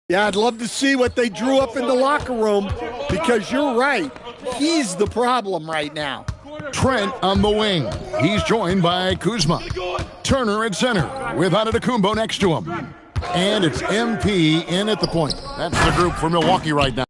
Yeah, I'd love to see what they drew up in the locker room because you're right. He's the problem right now. Trent on the wing. He's joined by Kuzma. Turner at center with Antetokounmpo next to him. And it's MP in at the point. That's the group for Milwaukee right now.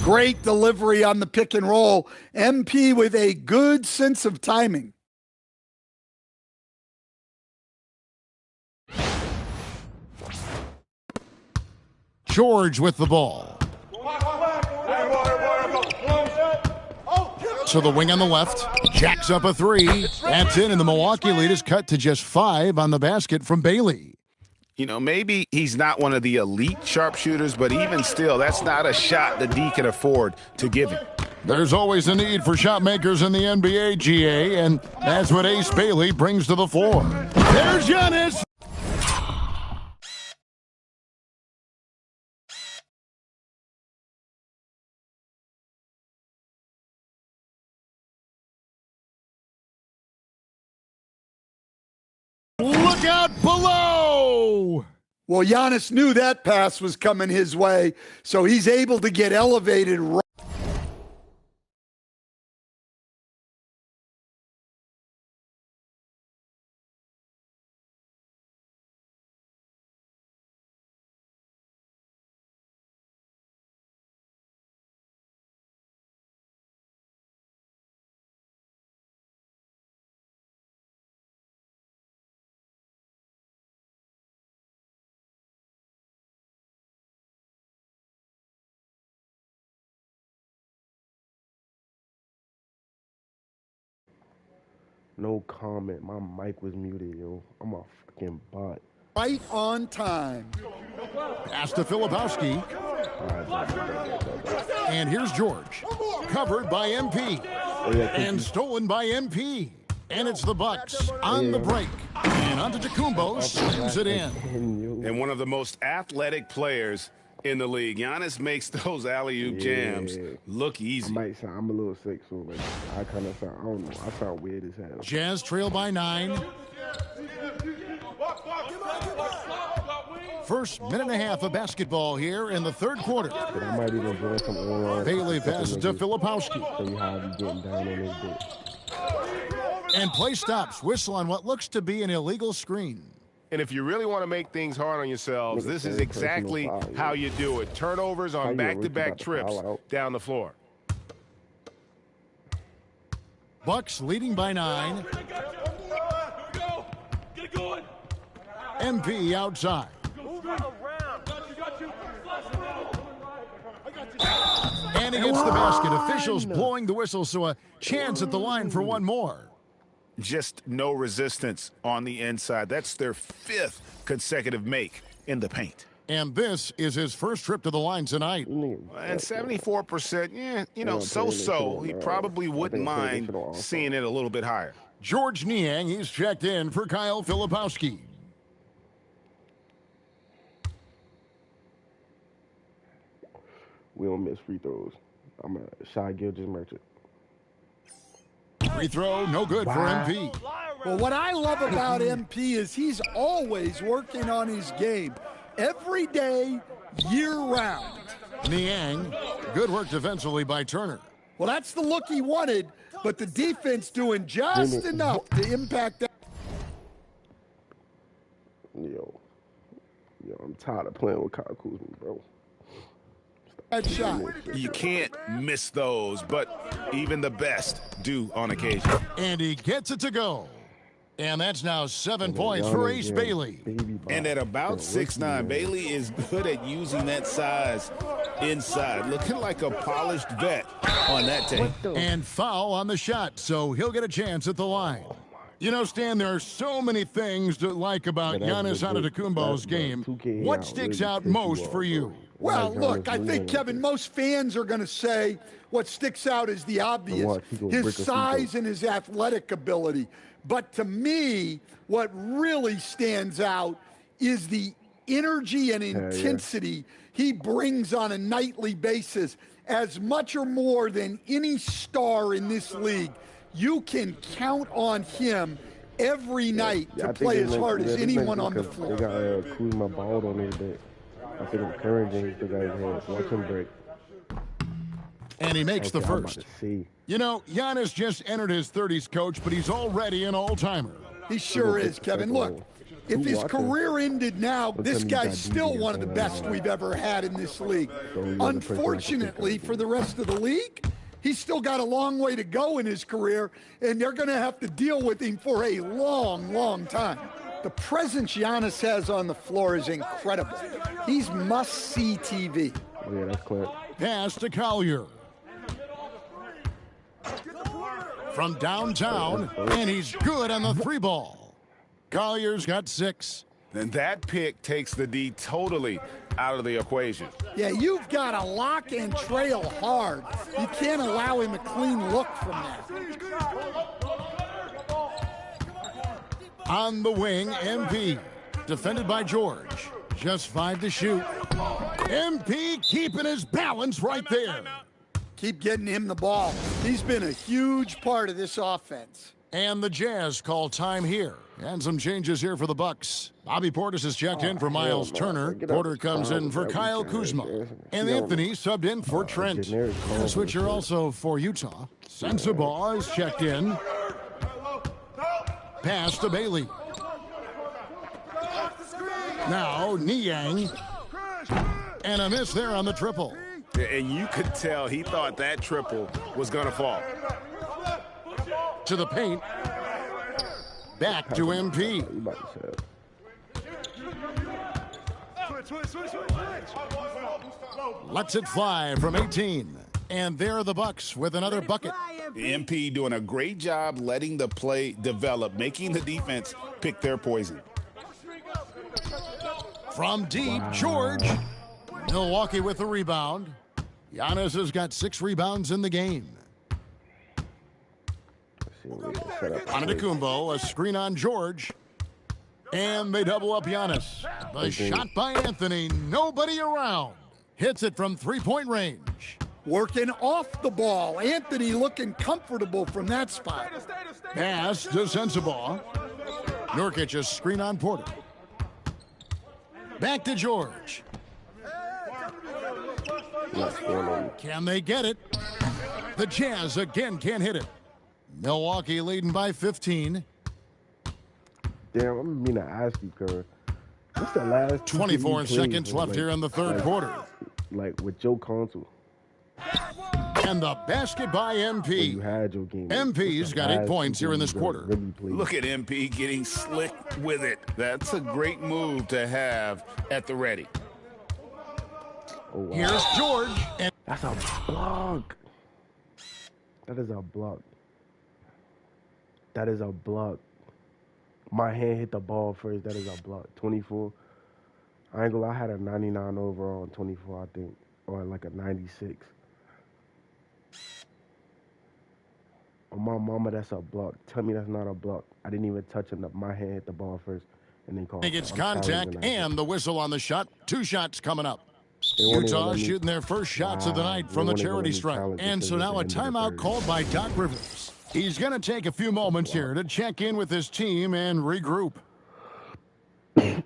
Great delivery on the pick and roll. MP with a good sense of timing. George with the ball. To the wing on the left. Jacks up a three. That's in, and the Milwaukee lead is cut to just 5 on the basket from Bailey. You know, maybe he's not one of the elite sharpshooters, but even still, that's not a shot that D can afford to give him. There's always a need for shot makers in the NBA, GA, and that's what Ace Bailey brings to the floor. There's Giannis. Look out below! Well, Giannis knew that pass was coming his way, so he's able to get elevated right. No comment. My mic was muted, yo. I'm a fucking bot. Right on time. Pass to Filipowski. And here's George. Covered by MP. And stolen by MP. And it's the Bucks on the break. And Antetokounmpo slams it in. And one of the most athletic players in the league. Giannis makes those alley-oop jams look easy. I'm a little sick, so like, I kind of sound, I don't know, I sound weird as hell. Jazz trail by 9. First minute and a half of basketball here in the third quarter. But I might even join some online. Bailey passes to Filipowski. Show you how I be getting down on this bitch. And play stops. Whistle on what looks to be an illegal screen. And if you really want to make things hard on yourselves, this is exactly how you do it. Turnovers on back-to-back trips down the floor. Bucks leading by 9. MP outside. And he gets the basket. Officials blowing the whistle, so a chance at the line for one more. Just no resistance on the inside. That's their 5th consecutive make in the paint. And this is his first trip to the line tonight. And 74%, yeah, you know, so-so. He probably wouldn't mind seeing it a little bit higher. George Niang, he's checked in for Kyle Filipowski. We don't miss free throws. I'm a Shai Gilgeous Merchant. Free throw, no good for MP. Well, what I love about MP is he's always working on his game. Every day, year-round. Niang, good work defensively by Turner. Well, that's the look he wanted, but the defense doing just enough to impact that. Yo, I'm tired of playing with Kyle Kuzma, bro. That shot. You can't miss those, but even the best do on occasion. And he gets it to go. And that's now 7 points for Ace Bailey. And at about 6'9", Bailey is good at using that size inside. Looking like a polished vet on that tape. And foul on the shot, so he'll get a chance at the line. You know, Stan, there are so many things to like about Giannis Antetokounmpo's game. What sticks out most for you? Well, look, I think, Kevin, most fans are going to say what sticks out is the obvious, his size and his athletic ability. But to me, what really stands out is the energy and intensity he brings on a nightly basis, as much or more than any star in this league. You can count on him every night to play as hard as anyone on the floor. They got Kuzma balled on his bit. I think the current James the guy's head. Watch him break. And he makes the first. You know, Giannis just entered his 30s, coach, but he's already an all-timer. He sure is, Kevin. Look, if his career ended now, this guy's still one of the best we've ever had in this league. Unfortunately for the rest of the league, he's still got a long way to go in his career, and they're going to have to deal with him for a long, long time. The presence Giannis has on the floor is incredible. He's must-see TV. Oh, yeah, that's clear. Pass to Collier. From downtown, and he's good on the three ball. Collier's got 6. And that pick takes the D totally out of the equation. Yeah, you've got to lock and trail hard. You can't allow him a clean look from that. On the wing, MP. Defended by George. Just 5 to shoot. MP keeping his balance right there. Keep getting him the ball. He's been a huge part of this offense. And the Jazz call time here. And some changes here for the Bucks. Bobby Portis is checked in for Miles Turner. Porter comes in for Kyle Kuzma. And Anthony subbed in for Trent. And a switcher also for Utah. Sensabaugh is checked in. Pass to Bailey. Now Niang. And a miss there on the triple. And you could tell he thought that triple was going to fall. To the paint. Back to MP. Lets it fly from 18. And there are the Bucks with another bucket. MP doing a great job letting the play develop, making the defense pick their poison. From deep, George. Milwaukee with the rebound. Giannis has got 6 rebounds in the game. Antetokounmpo, a screen on George. And they double up Giannis. The shot by Anthony, nobody around. Hits it from three-point range. Working off the ball. Anthony looking comfortable from that spot. Pass to Sensabaugh. Nurkic, a screen on Porter. Back to George. Can they get it? The Jazz again can't hit it. Milwaukee leading by 15. Damn, I'm mean to ask you, Kerr. What's the last 24 seconds left here in the third quarter. Like with Joe Consul. And the basket by MP. You had your game. MP's got 8 points here in this quarter. Look at MP getting slick with it. That's a great move to have at the ready. Oh, wow. Here's George. And that's a block. That is a block. That is a block. My hand hit the ball first. That is a block. 24. I ain't gonna lie, I had a 99 overall on 24, I think. Or like a 96. Oh, my mama, that's a block. Tell me that's not a block. I didn't even touch it. My hand hit the ball first. And then called. It gets contact and the whistle on the shot. 2 shots coming up. Utah shooting their first shots of the night from the charity stripe. And so now a timeout called by Doc Rivers. He's going to take a few moments here to check in with his team and regroup. And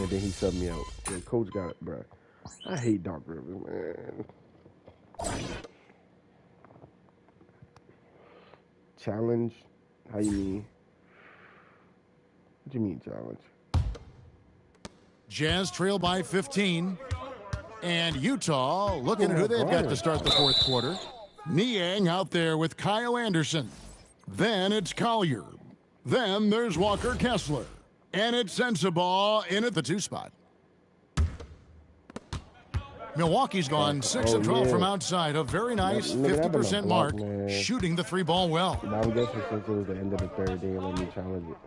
then he subbed me out. The coach got it, bro. I hate Doc Rivers, man. Challenge? How you mean? What do you mean challenge? Jazz trail by 15. And Utah looking at who they've got to start the fourth quarter. Niang out there with Kyle Anderson. Then it's Collier. Then there's Walker Kessler. And it's Sensabaugh in at the 2 spot. Milwaukee's gone 6 of 12 from outside. A very nice 50% mark. Shooting the 3-ball well. I'm guessing since it was the end of the third, they let me challenge it.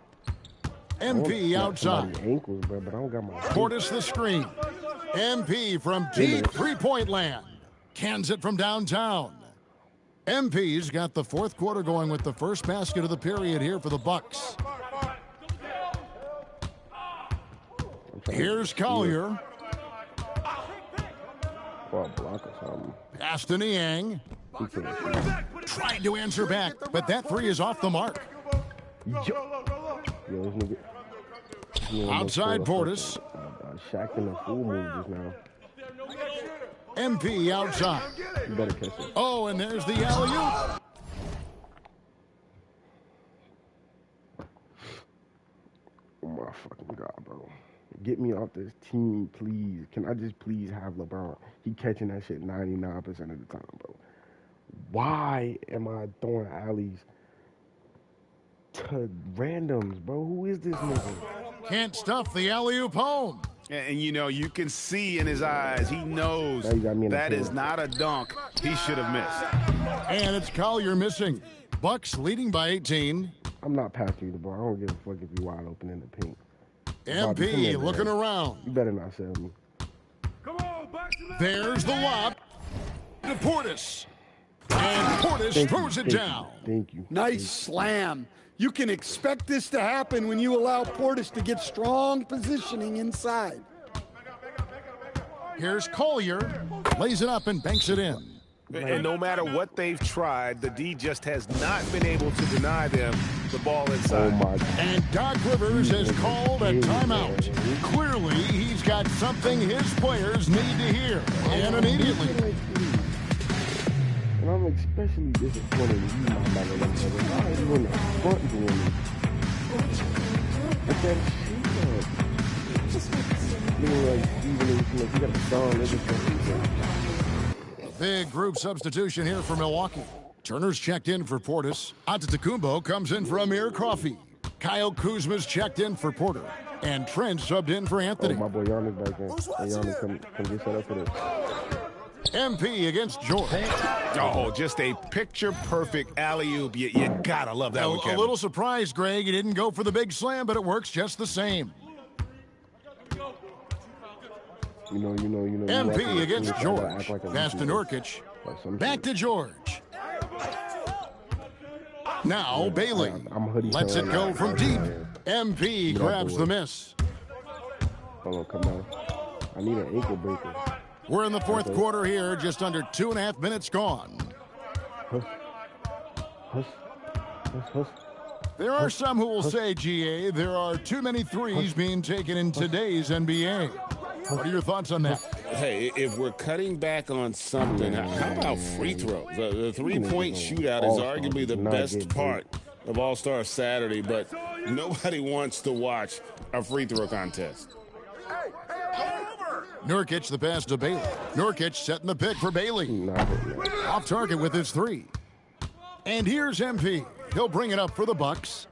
MP outside. Ankles, bro, but I don't got my Portis the screen. MP from deep 3-point land. Cans it from downtown. MP's got the fourth quarter going with the first basket of the period here for the Bucks. Here's Collier. Or a block or something. Pass to Niang. Tried to answer back, but that three is off the mark. Yo, this nigga. Outside Portis. Shaq in a full move just now. MP outside. You better catch it. Oh, and there's the alley-oop. Oh my fucking God, bro. Get me off this team, please. Can I just please have LeBron? He catching that shit 99% of the time, bro. Why am I throwing alleys to randoms, bro? Who is this nigga? Can't stuff the alley-oop home. And, you know, you can see in his eyes, he knows that is not a dunk he should have missed. And it's Collier missing. Bucks leading by 18. I'm not passing you the ball. I don't give a fuck if you're wide open in the paint. MP looking around. You better not sell me. There's the lob to Portis. And Portis throws it down. Thank you. Nice slam. You can expect this to happen when you allow Portis to get strong positioning inside. Here's Collier. Lays it up and banks it in. And no matter what they've tried, the D just has not been able to deny them the ball inside. Oh my God. And Doc Rivers has called a timeout. Clearly, he's got something his players need to hear. And immediately. And I'm especially disappointed in you, my man. Why are you in the front doing it? With that shit up. You know, like, even if you got a song, it's just Big group substitution here for Milwaukee. Turner's checked in for Portis. Antetokounmpo comes in for Amir Coffey. Kyle Kuzma's checked in for Porter. And Trent subbed in for Anthony. Oh, my boy Giannis back there. Hey, Giannis, come get set up for this. MP against George. Oh, just a picture-perfect alley-oop. You gotta love that one, Kevin. A little surprised, Greg. He didn't go for the big slam, but it works just the same. You know. MP against George. Pass to Nurkic. Back to George. Now Bailey lets it go from deep. MP grabs the miss. Hold on, come on. I need an ankle breaker. We're in the fourth quarter here, just under 2.5 minutes gone. There are some who will say, GA, there are too many threes being taken in today's NBA. What are your thoughts on that? Hey, if we're cutting back on something, how about free throws? The three-point shootout is arguably the best part of All-Star Saturday, but nobody wants to watch a free throw contest. Nurkic, the pass to Bailey. Nurkic setting the pick for Bailey. Off target with his three. And here's MP. He'll bring it up for the Bucks.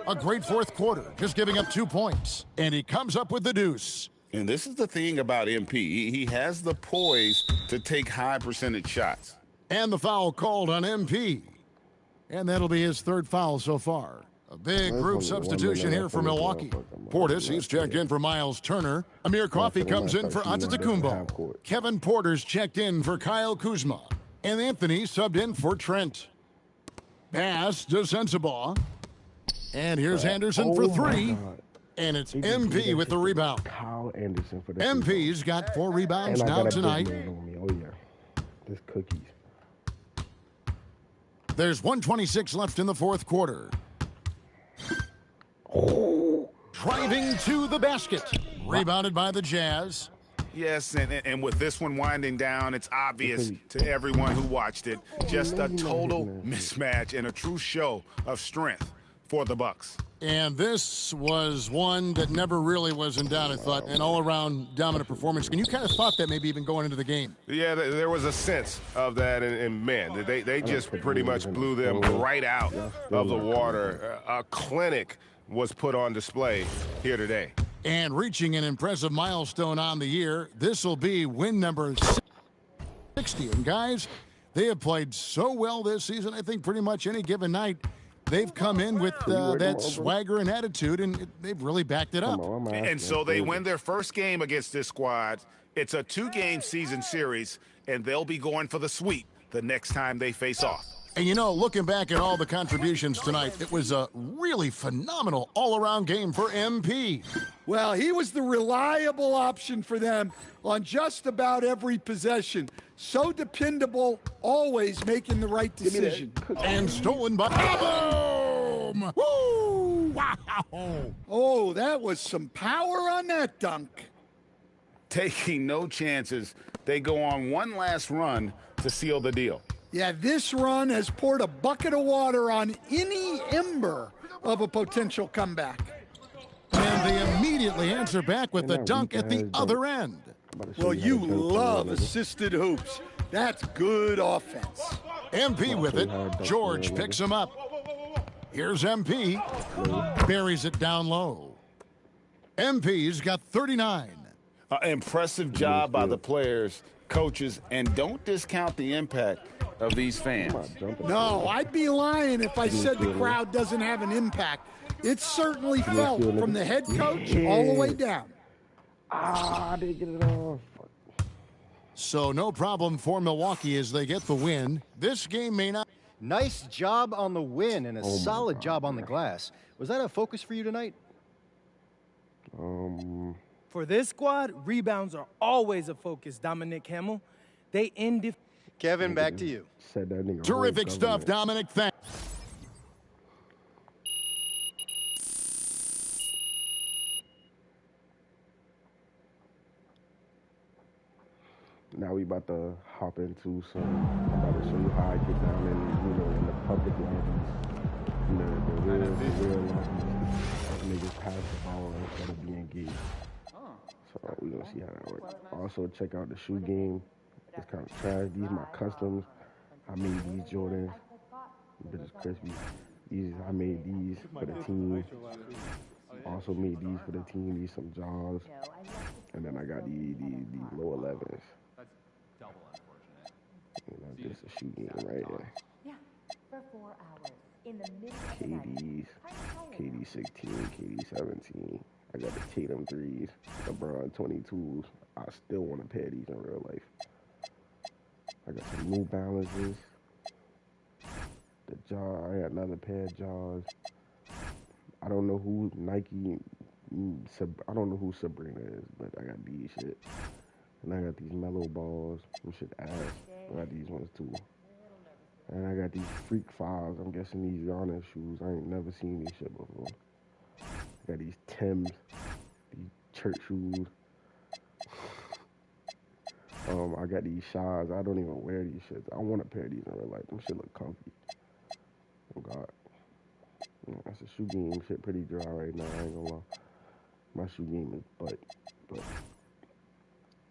A great fourth quarter, just giving up 2 points. And he comes up with the deuce. And this is the thing about MP. He has the poise to take high percentage shots. And the foul called on MP. And that'll be his third foul so far. A big group substitution here for Milwaukee. Portis, he's checked in for Miles Turner. Amir Coffey comes in for Antetokounmpo. Kevin Porter's checked in for Kyle Kuzma. And Anthony subbed in for Trent. Pass to Sensabaugh. And here's Anderson for three. And it's MP with the rebound. Kyle Anderson for the MP's got 4 rebounds now tonight. Oh, yeah. This cookies. There's 1:26 left in the fourth quarter. Driving to the basket. Rebounded by the Jazz. Yes, and with this one winding down, it's obvious to everyone who watched it. Just a total mismatch and a true show of strength for the Bucks. And this was one that never really was in doubt, I thought, an all-around dominant performance. And you kind of thought that maybe even going into the game. Yeah, there was a sense of that, and man, they just pretty much blew them right out of the water. A clinic was put on display here today. And reaching an impressive milestone on the year, this will be win number 60. And guys, they have played so well this season, I think pretty much any given night, they've come in with that swagger and attitude, and they've really backed it up. And so they win their first game against this squad. It's a 2-game season series, and they'll be going for the sweep the next time they face off. And, you know, looking back at all the contributions tonight, it was a really phenomenal all-around game for MP. Well, he was the reliable option for them on just about every possession. So dependable, always making the right decision. And stolen by... Boom! Woo! Wow! Oh, that was some power on that dunk. Taking no chances, they go on one last run to seal the deal. Yeah, this run has poured a bucket of water on any ember of a potential comeback. And they immediately answer back with the dunk at the other end. Well, you love assisted hoops. That's good offense. MP with it. George picks him up. Here's MP. Buries it down low. MP's got 39. Impressive job by the players, coaches, and don't discount the impact of these fans. No, I'd be lying if I said the crowd doesn't have an impact. It's certainly felt from the head coach all the way down. I didn't get it off. So no problem for Milwaukee as they get the win. This game may not... Nice job on the win and a solid job on the glass. Was that a focus for you tonight? For this squad, rebounds are always a focus, Dominic Hamill. They end... Kevin, back to you. Said that nigga Terrific stuff, Dominic. Thanks. Now we about to hop into some. I'm about to show you how I get down in the public lobbies, the real lobbies. Niggas pass the ball instead of being geeked. So we gonna see how that works. Also check out the shoe game. It's kind of trash. These my customs. I made these Jordans. Bitches crispy. I made these for the team. Also made these for the team. These some jaws. And then I got these low 11s. This is a shoe game right here. Yeah, for 4 hours in the middle of the night. KD 16, KD 17. I got the Tatum 3s, LeBron 22s. I still want a pair of these in real life. I got some New Balances. The Jaw, I got another pair of Jaws. I don't know who Nike, I don't know who Sabrina is, but I got these shit. And I got these Mellow Balls, some shit ass. I got these ones too. And I got these Freak 5s. I'm guessing these Giannis shoes. I ain't never seen these shit before. I got these Timbs, these church shoes. I got these Shaw's. I don't even wear these shits. I want a pair of these in real life. Them shit look comfy. Oh God. That's a shoe game. Shit pretty dry right now. I ain't gonna lie. My shoe game is butt. But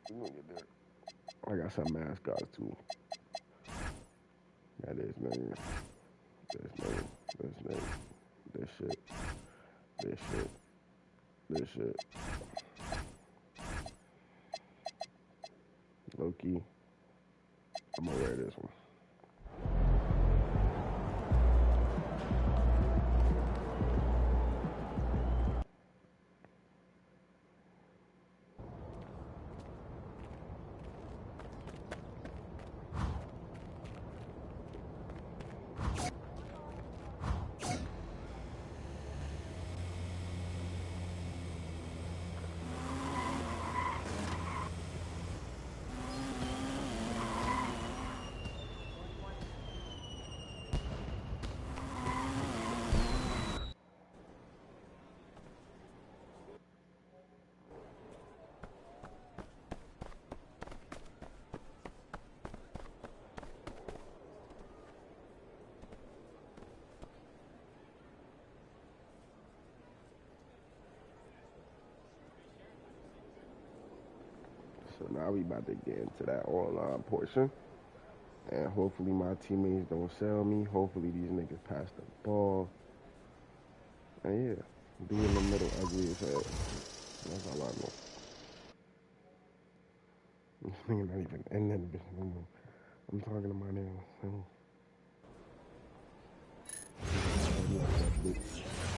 we're gonna get there. I got some mascots too. That is name. This shit. Low-key. I'm gonna wear this one. So now we about to get into that online portion. And hopefully my teammates don't sell me. Hopefully these niggas pass the ball. And yeah, be in the middle ugly as hell. That's all I know. This nigga not even in that bitch no more. I'm talking to my nigga.